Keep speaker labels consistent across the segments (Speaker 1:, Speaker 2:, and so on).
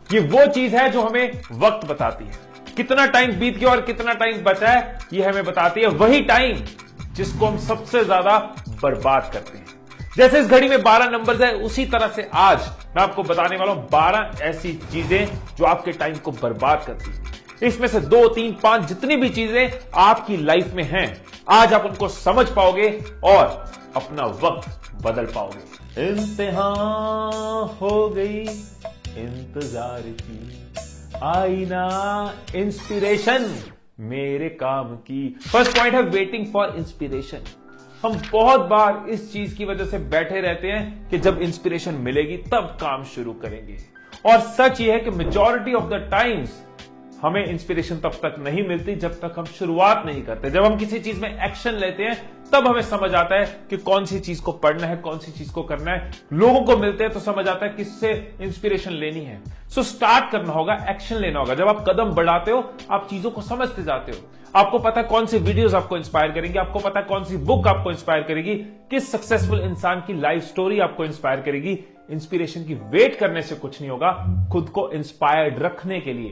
Speaker 1: ये वो चीज है जो हमें वक्त बताती है, कितना टाइम बीत गया और कितना टाइम बचा है ये हमें बताती है। वही टाइम जिसको हम सबसे ज्यादा बर्बाद करते हैं। जैसे इस घड़ी में 12 नंबर्स है, उसी तरह से आज मैं आपको बताने वाला हूं 12 ऐसी चीजें जो आपके टाइम को बर्बाद करती है। इसमें से 2, 3, 5 जितनी भी चीजें आपकी लाइफ में हैं, आज आप उनको समझ पाओगे और अपना वक्त बदल पाओगे। इम्तिहान हो गई इंतजार की, आई ना इंस्पिरेशन मेरे काम की। फर्स्ट पॉइंट है वेटिंग फॉर इंस्पिरेशन। हम बहुत बार इस चीज की वजह से बैठे रहते हैं कि जब इंस्पिरेशन मिलेगी तब काम शुरू करेंगे, और सच ये है कि मेजॉरिटी ऑफ द टाइम्स हमें इंस्पिरेशन तब तक नहीं मिलती जब तक हम शुरुआत नहीं करते। जब हम किसी चीज में एक्शन लेते हैं तब हमें समझ आता है कि कौन सी चीज को पढ़ना है, कौन सी चीज को करना है। लोगों को मिलते हैं तो समझ आता है किससे इंस्पिरेशन लेनी है। सो स्टार्ट करना होगा, एक्शन लेना होगा। जब आप कदम बढ़ाते हो आप चीजों को समझते जाते हो। आपको पता है कौन सी वीडियोस आपको इंस्पायर करेंगी, आपको पता है कौन सी बुक आपको इंस्पायर करेगी, किस सक्सेसफुल इंसान की लाइफ स्टोरी आपको इंस्पायर करेगी। इंस्पिरेशन की वेट करने से कुछ नहीं होगा। खुद को इंस्पायर्ड रखने के लिए,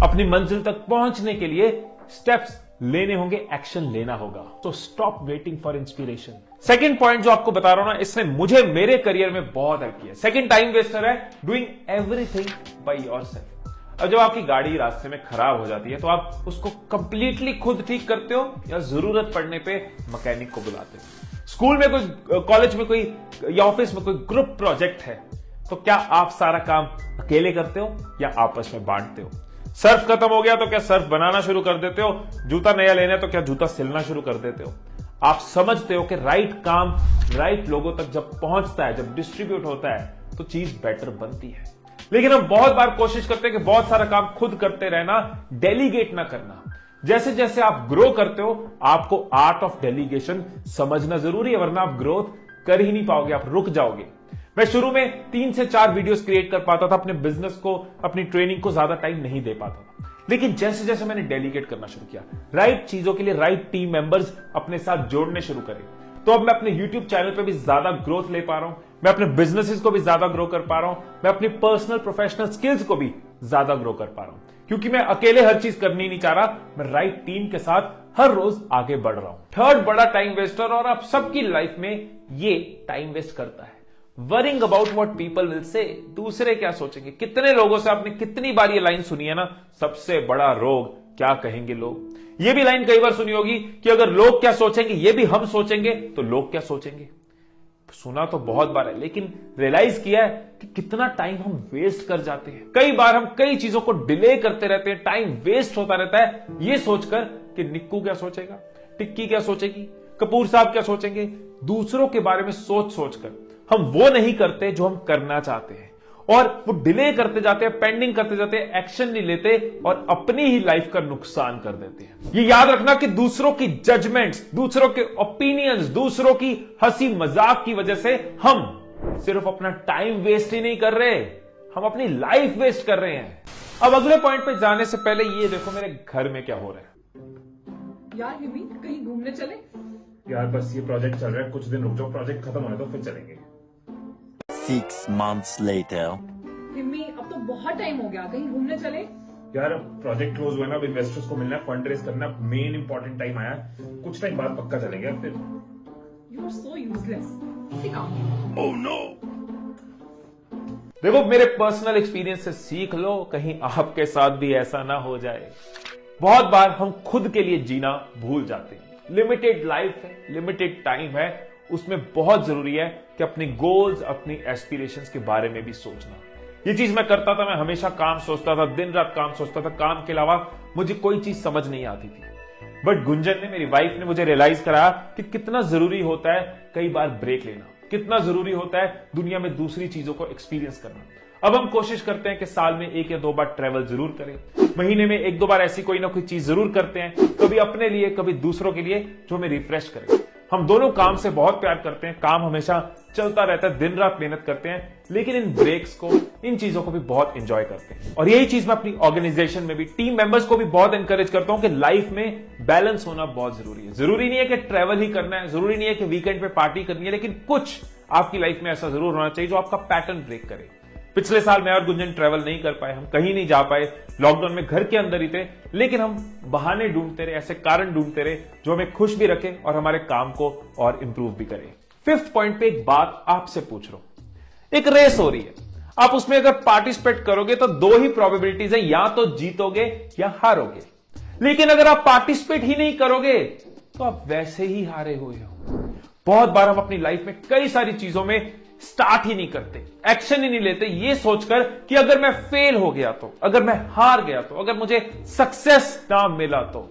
Speaker 1: अपनी मंजिल तक पहुंचने के लिए स्टेप्स लेने होंगे, एक्शन लेना होगा। तो stop waiting for inspiration. Second point जो आपको बता रहा हूं ना, इसने मुझे मेरे करियर में बहुत हेल्प किया। सेकंड टाइम वेस्टर है डूइंग एवरीथिंग बाय योरसेल्फ। अब जब आपकी गाड़ी रास्ते में खराब हो जाती है तो आप उसको कंप्लीटली खुद ठीक करते हो या जरूरत पड़ने पे मैकेनिक को बुलाते हो। स्कूल में कोई, कॉलेज में कोई या ऑफिस में कोई ग्रुप प्रोजेक्ट है तो क्या आप सारा काम अकेले करते हो या आपस में बांटते हो? सर्फ खत्म हो गया तो क्या सर्फ बनाना शुरू कर देते हो? जूता नया लेना है तो क्या जूता सिलना शुरू कर देते हो? आप समझते हो कि राइट काम राइट लोगों तक जब पहुंचता है, जब डिस्ट्रीब्यूट होता है तो चीज बेटर बनती है। लेकिन हम बहुत बार कोशिश करते हैं कि बहुत सारा काम खुद करते रहना, डेलीगेट ना करना। जैसे जैसे आप ग्रो करते हो आपको आर्ट ऑफ डेलीगेशन समझना जरूरी है, वरना आप ग्रोथ कर ही नहीं पाओगे, आप रुक जाओगे। मैं शुरू में 3 से 4 वीडियोस क्रिएट कर पाता था, अपने बिजनेस को, अपनी ट्रेनिंग को ज्यादा टाइम नहीं दे पाता था। लेकिन जैसे जैसे मैंने डेलीगेट करना शुरू किया, राइट चीजों के लिए राइट टीम मेंबर्स अपने साथ जोड़ने शुरू करे, तो अब मैं अपने यूट्यूब चैनल पे भी ज्यादा ग्रोथ ले पा रहा हूं, मैं अपने बिजनेसेस को भी ज्यादा ग्रो कर पा रहा हूं, मैं अपनी पर्सनल प्रोफेशनल स्किल्स को भी ज्यादा ग्रो कर पा रहा हूं। क्योंकि मैं अकेले हर चीज करनी नहीं चाह रहा, मैं राइट टीम के साथ हर रोज आगे बढ़ रहा हूं। थर्ड बड़ा टाइम वेस्टर, और आप सबकी लाइफ में ये टाइम वेस्ट करता है, worrying about what people will say. दूसरे क्या सोचेंगे। कितने लोगों से आपने कितनी बार ये लाइन सुनी है ना, सबसे बड़ा रोग क्या कहेंगे लोग। ये भी लाइन कई बार सुनी होगी कि अगर लोग क्या सोचेंगे ये भी हम सोचेंगे तो लोग क्या सोचेंगे। सुना तो बहुत बार है, लेकिन रियलाइज किया है कि कितना टाइम हम वेस्ट कर जाते हैं। कई बार हम कई चीजों को डिले करते रहते हैं, टाइम वेस्ट होता रहता है ये सोचकर कि निक्कू क्या सोचेगा, टिक्की क्या सोचेगी, कपूर साहब क्या सोचेंगे। दूसरों के बारे में सोच सोचकर हम वो नहीं करते जो हम करना चाहते हैं, और वो डिले करते जाते हैं, पेंडिंग करते जाते हैं, एक्शन नहीं लेते और अपनी ही लाइफ का नुकसान कर देते हैं। ये याद रखना कि दूसरों की जजमेंट्स, दूसरों के ओपिनियंस, दूसरों की हंसी मजाक की वजह से हम सिर्फ अपना टाइम वेस्ट ही नहीं कर रहे, हम अपनी लाइफ वेस्ट कर रहे हैं। अब अगले पॉइंट पे जाने से पहले ये देखो मेरे घर में क्या हो रहा है।
Speaker 2: यार हिमी कहीं घूमने चले?
Speaker 1: यार बस ये प्रोजेक्ट चल रहा है, कुछ दिन रुक जाओ, प्रोजेक्ट खत्म होने तो फिर चलेंगे।
Speaker 3: 6 months later.
Speaker 2: हिमी अब तो बहुत टाइम हो गया, कहीं घूमने चले?
Speaker 1: यार अब प्रोजेक्ट क्लोज हुआ ना, अब इन्वेस्टर्स को मिलना है, फंड रेज करना, मेन इंपॉर्टेंट टाइम आया, कुछ टाइम बाद पक्का चलेंगे फिर।
Speaker 2: You are so useless.
Speaker 3: Oh no!
Speaker 1: देखो मेरे पर्सनल एक्सपीरियंस से सीख लो, कहीं आपके साथ भी ऐसा ना हो जाए। बहुत बार हम खुद के लिए जीना भूल जाते हैं। लिमिटेड लाइफ है, लिमिटेड टाइम है, उसमें बहुत जरूरी है कि अपने गोल्स, अपनी एस्पिरेशंस के बारे में भी सोचना। ये चीज मैं करता था, मैं हमेशा काम सोचता था, दिन रात काम सोचता था, काम के अलावा मुझे कोई चीज समझ नहीं आती थी। बट गुंजन ने, मेरी वाइफ ने मुझे रियलाइज कराया कि कितना जरूरी होता है कई बार ब्रेक लेना, कितना जरूरी होता है दुनिया में दूसरी चीजों को एक्सपीरियंस करना। अब हम कोशिश करते हैं कि साल में 1 या 2 बार ट्रैवल जरूर करें, महीने में 1-2 बार ऐसी कोई ना कोई चीज जरूर करते हैं, कभी अपने लिए कभी दूसरों के लिए, जो हमें रिफ्रेश करे। हम दोनों काम से बहुत प्यार करते हैं, काम हमेशा चलता रहता है, दिन रात मेहनत करते हैं, लेकिन इन ब्रेक्स को, इन चीजों को भी बहुत एंजॉय करते हैं। और यही चीज मैं अपनी ऑर्गेनाइजेशन में भी टीम मेंबर्स को भी बहुत एनकरेज करता हूं कि लाइफ में बैलेंस होना बहुत जरूरी है। जरूरी नहीं है कि ट्रैवल ही करना है, जरूरी नहीं है कि वीकेंड पे पार्टी करनी है, लेकिन कुछ आपकी लाइफ में ऐसा जरूर होना चाहिए जो आपका पैटर्न ब्रेक करे। पिछले साल मैं और गुंजन ट्रैवल नहीं कर पाए, हम कहीं नहीं जा पाए, लॉकडाउन में घर के अंदर ही थे, लेकिन हम बहाने ढूंढते रहे, ऐसे कारण ढूंढते रहे जो हमें खुश भी रखे और हमारे काम को और इंप्रूव भी करे। 5th पॉइंट पे एक बात आपसे पूछ रहा हूं। एक रेस हो रही है, आप उसमें अगर पार्टिसिपेट करोगे तो 2 ही प्रोबेबिलिटीज है, या तो जीतोगे या हारोगे। लेकिन अगर आप पार्टिसिपेट ही नहीं करोगे तो आप वैसे ही हारे हुए हो। बहुत बार हम अपनी लाइफ में कई सारी चीजों में स्टार्ट ही नहीं करते, एक्शन ही नहीं लेते, ये सोचकर कि अगर मैं फेल हो गया तो, अगर मैं हार गया तो, अगर मुझे सक्सेस ना मिला तो।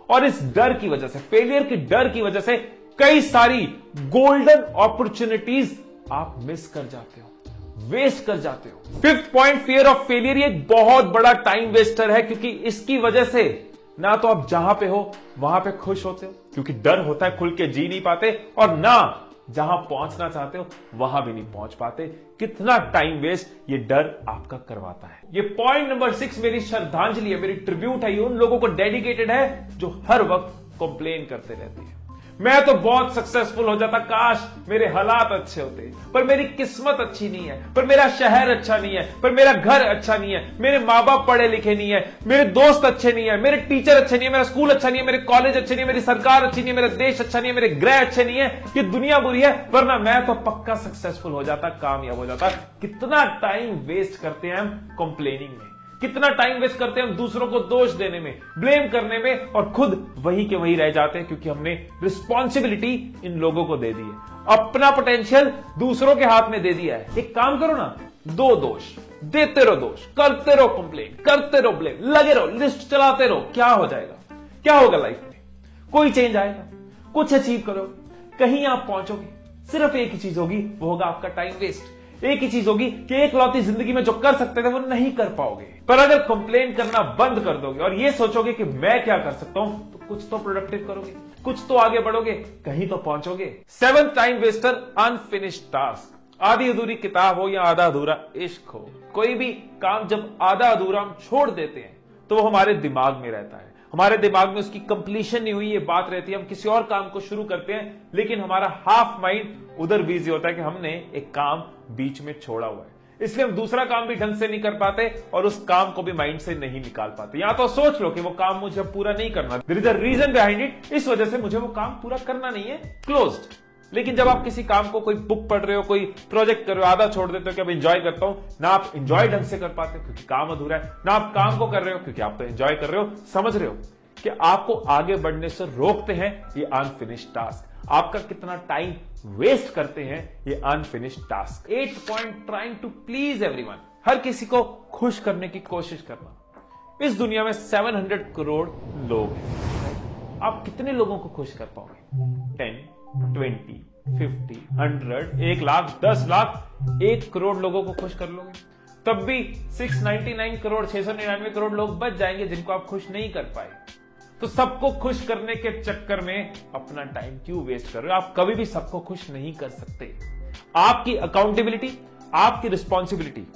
Speaker 1: और इस डर की वजह से, फेलियर की डर की वजह से कई सारी गोल्डन अपॉर्चुनिटीज आप मिस कर जाते हो, वेस्ट कर जाते हो। 5th point, fear of failure, एक बहुत बड़ा टाइम वेस्टर है, क्योंकि इसकी वजह से ना तो आप जहां पे हो वहां पे खुश होते हो, क्योंकि डर होता है, खुल के जी नहीं पाते, और ना जहां पहुंचना चाहते हो वहां भी नहीं पहुंच पाते। कितना टाइम वेस्ट ये डर आपका करवाता है। ये पॉइंट नंबर 6 मेरी श्रद्धांजलि है, मेरी ट्रिब्यूट है, ये उन लोगों को डेडिकेटेड है जो हर वक्त कंप्लेन करते रहते हैं। मैं तो बहुत सक्सेसफुल हो जाता, काश मेरे हालात अच्छे होते, पर मेरी किस्मत अच्छी नहीं है, पर मेरा शहर अच्छा नहीं है, पर मेरा घर अच्छा नहीं है, मेरे माँ बाप पढ़े लिखे नहीं है, मेरे दोस्त अच्छे नहीं है, मेरे टीचर अच्छे नहीं है, मेरा स्कूल अच्छा नहीं है, मेरे कॉलेज अच्छे नहीं है, मेरी सरकार अच्छी नहीं है, मेरा देश अच्छा नहीं है, मेरे ग्रह अच्छे नहीं है, ये दुनिया बुरी है, वरना मैं तो पक्का सक्सेसफुल हो जाता, कामयाब हो जाता। कितना टाइम वेस्ट करते हैं हम कंप्लेनिंग में, कितना टाइम वेस्ट करते हैं हम दूसरों को दोष देने में, ब्लेम करने में, और खुद वही के वही रह जाते हैं, क्योंकि हमने रिस्पॉन्सिबिलिटी इन लोगों को दे दी है, अपना पोटेंशियल दूसरों के हाथ में दे दिया है। एक काम करो ना, 2 दोष देते रहो, दोष करते रहो, कंप्लेन करते रहो, ब्लेम लगे रहो, लिस्ट चलाते रहो, क्या हो जाएगा? क्या होगा लाइफ में? कोई चेंज आएगा? कुछ अचीव करोगे, कहीं आप पहुंचोगे? सिर्फ एक ही चीज होगी, वो होगा आपका टाइम वेस्ट। एक ही चीज होगी कि एक लौती जिंदगी में जो कर सकते थे वो नहीं कर पाओगे। पर अगर कंप्लेन करना बंद कर दोगे और ये सोचोगे कि मैं क्या कर सकता हूं, तो कुछ तो प्रोडक्टिव करोगे, कुछ तो आगे बढ़ोगे, कहीं तो पहुंचोगे। 7th time Wester, unfinished task. आधी अधूरी किताब हो या आधा अधूरा इश्क हो, कोई भी काम जब आधा अधूरा हम छोड़ देते हैं तो वो हमारे दिमाग में रहता है, हमारे दिमाग में उसकी कंप्लीशन नहीं हुई ये बात रहती है। हम किसी और काम को शुरू करते हैं, लेकिन हमारा हाफ माइंड उधर बिजी होता है कि हमने एक काम बीच में छोड़ा हुआ है, इसलिए हम दूसरा काम भी ढंग से नहीं कर पाते और उस काम को भी माइंड से नहीं निकाल पाते। या तो सोच लो कि वो काम मुझे पूरा नहीं करना, there is a reason behind it, इस वजह से मुझे वो काम पूरा करना नहीं है, क्लोज्ड। लेकिन जब आप किसी काम को, कोई बुक पढ़ रहे हो, कोई प्रोजेक्ट कर रहे हो, आधा छोड़ देते हो कि अब एंजॉय करता हूं, ना आप एंजॉय ढंग से कर पाते हो क्योंकि काम अधूरा है, ना आप काम को कर रहे हो क्योंकि आप तो एंजॉय कर रहे हो। समझ रहे हो कि आपको आगे बढ़ने से रोकते हैं ये अनफिनिश्ड टास्क, आपका कितना टाइम वेस्ट करते हैं ये unfinished task. 8th point, trying to please everyone, हर किसी को खुश करने की कोशिश करना। इस दुनिया में 700 करोड़ लोग हैं, आप कितने लोगों को खुश कर पाओगे? 10, 20, 50, 100, 1 लाख, 10 लाख, 1 करोड़ लोगों को खुश कर लोगे? तब भी 699 करोड़ 699 करोड़ लोग बच जाएंगे जिनको आप खुश नहीं कर पाए। तो सबको खुश करने के चक्कर में अपना टाइम क्यों वेस्ट कर रहे हो? आप कभी भी सबको खुश नहीं कर सकते। आपकी अकाउंटेबिलिटी, आपकी रिस्पॉन्सिबिलिटी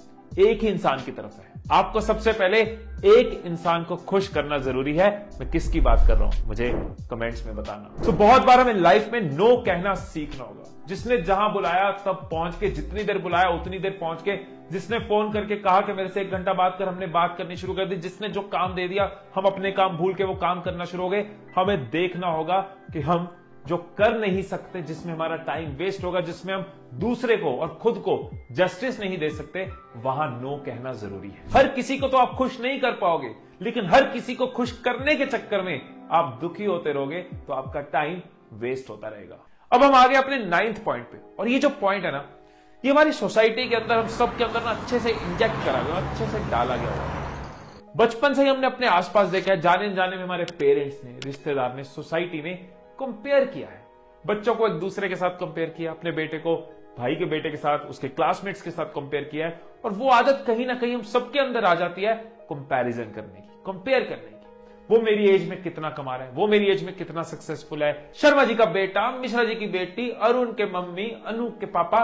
Speaker 1: एक ही इंसान की तरफ है। आपको सबसे पहले एक इंसान को खुश करना जरूरी है। मैं किसकी बात कर रहा हूं मुझे कमेंट्स में बताना। तो बहुत बार हमें लाइफ में नो कहना सीखना होगा। जिसने जहां बुलाया तब पहुंच के, जितनी देर बुलाया उतनी देर पहुंच के, जिसने फोन करके कहा कि मेरे से 1 घंटा बात कर, हमने बात करनी शुरू कर दी, जिसने जो काम दे दिया हम अपने काम भूल के वो काम करना शुरू हो गए। हमें देखना होगा कि हम जो कर नहीं सकते, जिसमें हमारा टाइम वेस्ट होगा, जिसमें हम दूसरे को और खुद को जस्टिस नहीं दे सकते, वहां नो कहना जरूरी है। हर किसी को तो आप खुश नहीं कर पाओगे, लेकिन हर किसी को खुश करने के चक्कर में आप दुखी होते रहोगे तो आपका टाइम वेस्ट होता रहेगा। अब हम आगे अपने 9th पॉइंट पे, और ये जो पॉइंट है ना, ये हमारी सोसाइटी के अंदर, हम सब के अंदर ना अच्छे से इंजेक्ट करा गया, अच्छे से डाला गया हुआ। बचपन से ही हमने अपने आसपास देखा है, जाने जाने में हमारे पेरेंट्स ने, रिश्तेदार ने, सोसाइटी ने कंपेयर किया है। बच्चों को एक दूसरे के साथ कंपेयर किया, अपने बेटे को भाई के बेटे के साथ, उसके क्लासमेट्स के साथ कंपेयर किया है। और वो आदत कहीं ना कहीं हम सबके अंदर आ जाती है, कंपैरिजन करने की, कंपेयर करने की। वो मेरी एज में कितना कमा रहा है, वो मेरी एज में कितना सक्सेसफुल है, शर्मा जी का बेटा, मिश्रा जी की बेटी, अरुण के मम्मी, अनूप के पापा,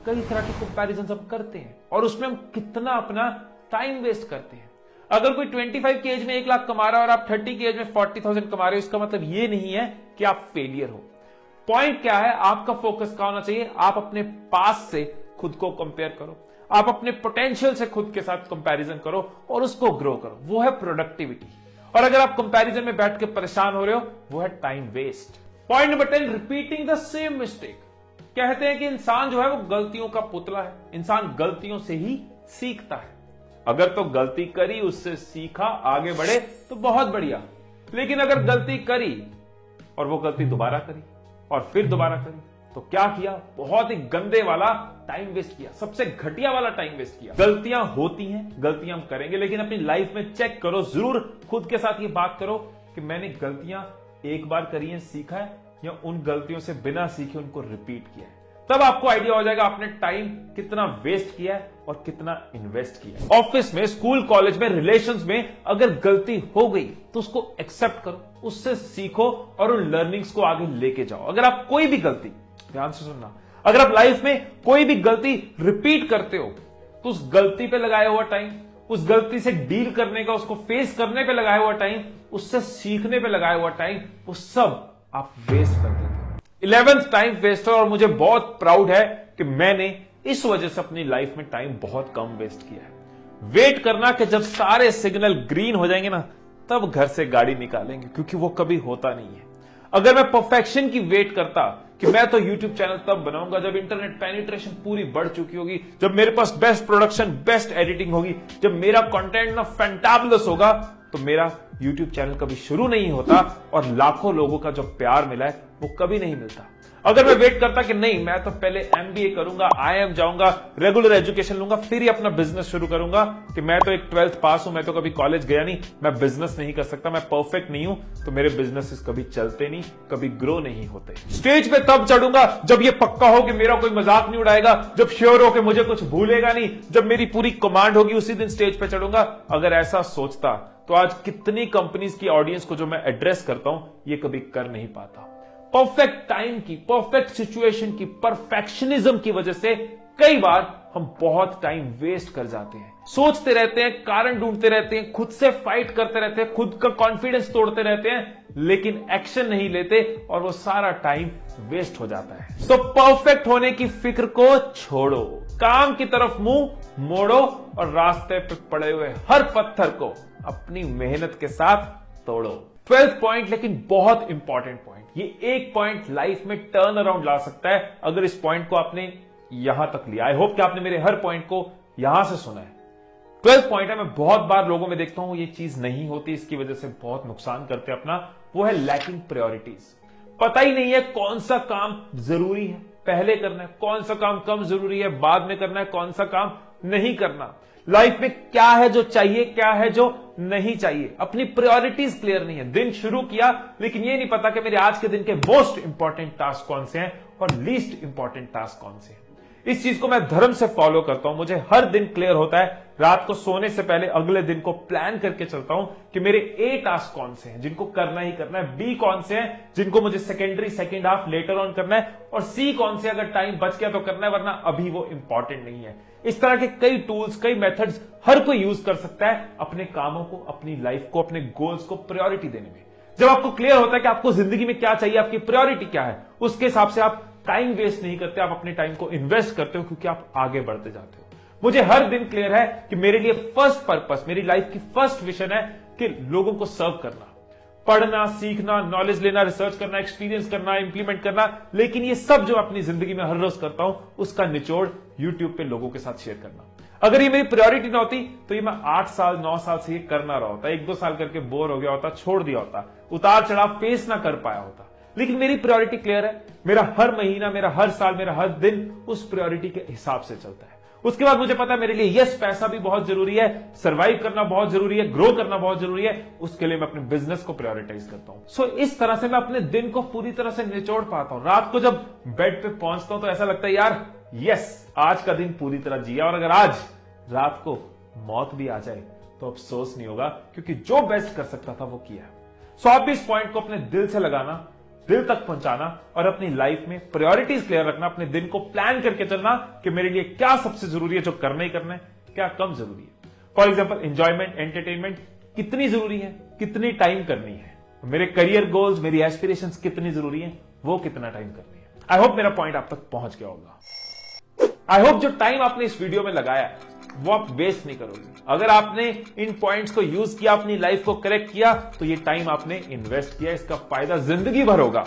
Speaker 1: कई तरह के कंपैरिजन हम करते हैं और उसमें हम कितना अपना टाइम वेस्ट करते हैं। अगर कोई 25 की एज में 1 लाख कमा रहा है और आप 30 की एज में 40,000 कमा रहे हो, इसका मतलब ये नहीं है कि आप फेलियर हो। पॉइंट क्या है, आपका फोकस क्या होना चाहिए? आप अपने पास से खुद को कंपेयर करो, आप अपने पोटेंशियल से खुद के साथ कंपैरिजन करो और उसको ग्रो करो। वो है प्रोडक्टिविटी। और अगर आप कंपैरिजन में बैठ के परेशान हो रहे हो, वो है time waste. Point number 10, repeating the same mistake. कहते हैं कि इंसान जो है वो गलतियों का पुतला है। इंसान गलतियों से ही सीखता है। अगर तो गलती करी, उससे सीखा, आगे बढ़े तो बहुत बढ़िया। लेकिन अगर गलती करी और वो गलती दोबारा करी और फिर दोबारा करी, तो क्या किया? बहुत ही गंदे वाला टाइम वेस्ट किया, सबसे घटिया वाला टाइम वेस्ट किया। गलतियां होती हैं, गलतियां हम करेंगे, लेकिन अपनी लाइफ में चेक करो, जरूर खुद के साथ ये बात करो कि मैंने गलतियां एक बार करी हैं, सीखा है, या उन गलतियों से बिना सीखे उनको रिपीट किया है। तब आपको आइडिया हो जाएगा आपने टाइम कितना वेस्ट किया है और कितना इन्वेस्ट किया है। ऑफिस में, स्कूल, कॉलेज में, रिलेशंस में अगर गलती हो गई तो उसको एक्सेप्ट करो, उससे सीखो और उन लर्निंग्स को आगे लेके जाओ। अगर आप कोई भी गलती, ध्यान से सुनना, अगर आप लाइफ में कोई भी गलती रिपीट करते हो तो उस गलती पे लगाया हुआ टाइम, उस गलती से डील करने का, उसको फेस करने पे लगाया हुआ टाइम, उससे सीखने पे लगाया हुआ टाइम, वो सब आप वेस्ट कर देते हो। 11th time Wester. और मुझे बहुत प्राउड है कि मैंने इस वजह से अपनी लाइफ में टाइम बहुत कम वेस्ट किया है। वेट करना कि जब सारे सिग्नल ग्रीन हो जाएंगे ना, तब घर से गाड़ी निकालेंगे, क्योंकि वो कभी होता नहीं है। अगर मैं परफेक्शन की वेट करता कि मैं तो YouTube चैनल तब बनाऊंगा जब इंटरनेट पेनिट्रेशन पूरी बढ़ चुकी होगी, जब मेरे पास बेस्ट प्रोडक्शन, बेस्ट एडिटिंग होगी, जब मेरा कंटेंट ना फैंटाबुलस होगा, तो मेरा YouTube चैनल कभी शुरू नहीं होता और लाखों लोगों का जो प्यार मिला है वो कभी नहीं मिलता। अगर मैं वेट करता कि नहीं, मैं तो पहले MBA करूंगा, IIM जाऊंगा, रेगुलर एजुकेशन लूंगा, फिर ही अपना बिजनेस शुरू करूंगा, कि मैं तो एक 12th पास हूं, मैं तो कभी कॉलेज गया नहीं, मैं बिजनेस नहीं कर सकता, मैं परफेक्ट नहीं हूं, तो मेरे बिजनेसेस कभी चलते नहीं, कभी ग्रो नहीं होते। स्टेज पे तब चढ़ूंगा जब ये पक्का हो कि मेरा कोई मजाक नहीं उड़ाएगा, जब श्योर हो कि मुझे कुछ भूलेगा नहीं, जब मेरी पूरी कमांड होगी, उसी दिन स्टेज पे चढ़ूंगा। अगर ऐसा सोचता तो आज कितनी कंपनीज की ऑडियंस को जो मैं एड्रेस करता हूं, ये कभी कर नहीं पाता। परफेक्ट टाइम की, परफेक्ट सिचुएशन की, परफेक्शनिज्म की वजह से कई बार हम बहुत टाइम वेस्ट कर जाते हैं। सोचते रहते हैं, कारण ढूंढते रहते हैं, खुद से फाइट करते रहते हैं, खुद का कॉन्फिडेंस तोड़ते रहते हैं, लेकिन एक्शन नहीं लेते और वो सारा टाइम वेस्ट हो जाता है। तो परफेक्ट होने की फिक्र को छोड़ो, काम की तरफ मुंह मोड़ो और रास्ते पे पड़े हुए हर पत्थर को अपनी मेहनत के साथ तोड़ो। 12th पॉइंट, लेकिन बहुत इंपॉर्टेंट पॉइंट, ये एक पॉइंट लाइफ में टर्न अराउंड ला सकता है अगर इस पॉइंट को आपने यहां तक लिया। आई होप कि आपने मेरे हर पॉइंट को यहां से सुना है। 12th पॉइंट है, मैं बहुत बार लोगों में देखता हूं ये चीज नहीं होती, इसकी वजह से बहुत नुकसान करते हैं अपना, वो है लैकिंग प्रायोरिटीज। पता ही नहीं है कौन सा काम जरूरी है, पहले करना है, कौन सा काम कम जरूरी है, बाद में करना है, कौन सा काम नहीं करना। लाइफ में क्या है जो चाहिए, क्या है जो नहीं चाहिए, अपनी प्रायोरिटीज क्लियर नहीं है। दिन शुरू किया लेकिन ये नहीं पता कि मेरे आज के दिन के मोस्ट इंपॉर्टेंट टास्क कौन से हैं और लीस्ट इंपॉर्टेंट टास्क कौन से हैं। इस चीज को मैं धर्म से फॉलो करता हूं। मुझे हर दिन क्लियर होता है, रात को सोने से पहले अगले दिन को प्लान करके चलता हूं कि मेरे ए टास्क कौन से हैं जिनको करना ही करना है, बी कौन से हैं जिनको मुझे secondary, second half, later on करना है, और सी कौन से अगर टाइम बच गया तो करना है, वरना अभी वो इंपॉर्टेंट नहीं है। इस तरह के कई टूल्स, कई मेथड्स हर कोई यूज कर सकता है अपने कामों को, अपनी लाइफ को, अपने गोल्स को प्रायोरिटी देने में। जब आपको क्लियर होता है कि आपको जिंदगी में क्या चाहिए, आपकी प्रायोरिटी क्या है, उसके हिसाब से आप टाइम वेस्ट नहीं करते, आप अपने टाइम को इन्वेस्ट करते हो, क्योंकि आप आगे बढ़ते जाते हो। मुझे हर दिन क्लियर है कि मेरे लिए फर्स्ट पर्पस, मेरी लाइफ की फर्स्ट विजन है कि लोगों को सर्व करना, पढ़ना, सीखना, नॉलेज लेना, रिसर्च करना, एक्सपीरियंस करना, इंप्लीमेंट करना। लेकिन ये सब जो अपनी जिंदगी में हर रोज करता हूं, उसका निचोड़ यूट्यूब पे लोगों के साथ शेयर करना। अगर ये मेरी प्रायोरिटी ना होती तो ये मैं 8 साल 9 साल से ये करना रहा होता, 1-2 साल करके बोर हो गया होता, छोड़ दिया होता, उतार चढ़ाव फेस ना कर पाया होता। लेकिन मेरी प्रायोरिटी क्लियर है, मेरा हर महीना, मेरा हर साल, मेरा हर दिन उस प्रायोरिटी के हिसाब से चलता है। उसके बाद मुझे पता है मेरे लिए यस, पैसा भी बहुत जरूरी है, सर्वाइव करना बहुत जरूरी है, ग्रो करना बहुत जरूरी है, उसके लिए मैं अपने बिजनेस को प्रायोरिटाइज करता हूं। सो इस तरह से मैं अपने दिन को पूरी तरह से निचोड़ पाता हूं। रात को जब बेड पे पहुंचता हूं तो ऐसा लगता है यार यस, आज का दिन पूरी तरह जिया, और अगर आज रात को मौत भी आ जाए तो अफसोस नहीं होगा, क्योंकि जो बेस्ट कर सकता था वो किया। सो आप भी इस पॉइंट को अपने दिल से लगाना, दिल तक पहुंचाना और अपनी लाइफ में प्रायोरिटीज क्लियर रखना, अपने दिन को प्लान करके चलना कि मेरे लिए क्या सबसे जरूरी है, जो करना ही करना है, क्या कम जरूरी है। फॉर एग्जाम्पल, एंजॉयमेंट, एंटरटेनमेंट कितनी जरूरी है, कितनी टाइम करनी है, मेरे करियर गोल्स, मेरी एस्पिरेशंस कितनी जरूरी है, वो कितना टाइम करनी है। आई होप मेरा पॉइंट आप तक पहुंच गया होगा। आई होप जो टाइम आपने इस वीडियो में लगाया है वो आप वेस्ट नहीं करोगे। अगर आपने इन पॉइंट्स को यूज किया, अपनी लाइफ को करेक्ट किया, तो ये टाइम आपने इन्वेस्ट किया, इसका फायदा जिंदगी भर होगा।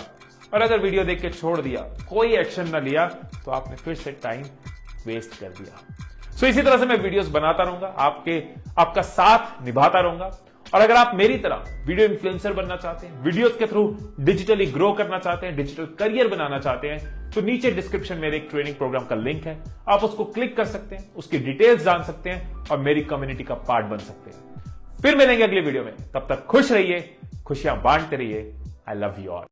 Speaker 1: और अगर वीडियो देख के छोड़ दिया, कोई एक्शन ना लिया, तो आपने फिर से टाइम वेस्ट कर दिया। सो इसी तरह से मैं वीडियोस बनाता रहूंगा, आपका साथ निभाता रहूंगा। और अगर आप मेरी तरह वीडियो इन्फ्लुएंसर बनना चाहते हैं, वीडियोस के थ्रू डिजिटली ग्रो करना चाहते हैं, डिजिटल करियर बनाना चाहते हैं, तो नीचे डिस्क्रिप्शन में एक ट्रेनिंग प्रोग्राम का लिंक है, आप उसको क्लिक कर सकते हैं, उसकी डिटेल्स जान सकते हैं और मेरी कम्युनिटी का पार्ट बन सकते हैं। फिर मिलेंगे अगली वीडियो में, तब तक खुश रहिए, खुशियां बांटते रहिए। I love you all.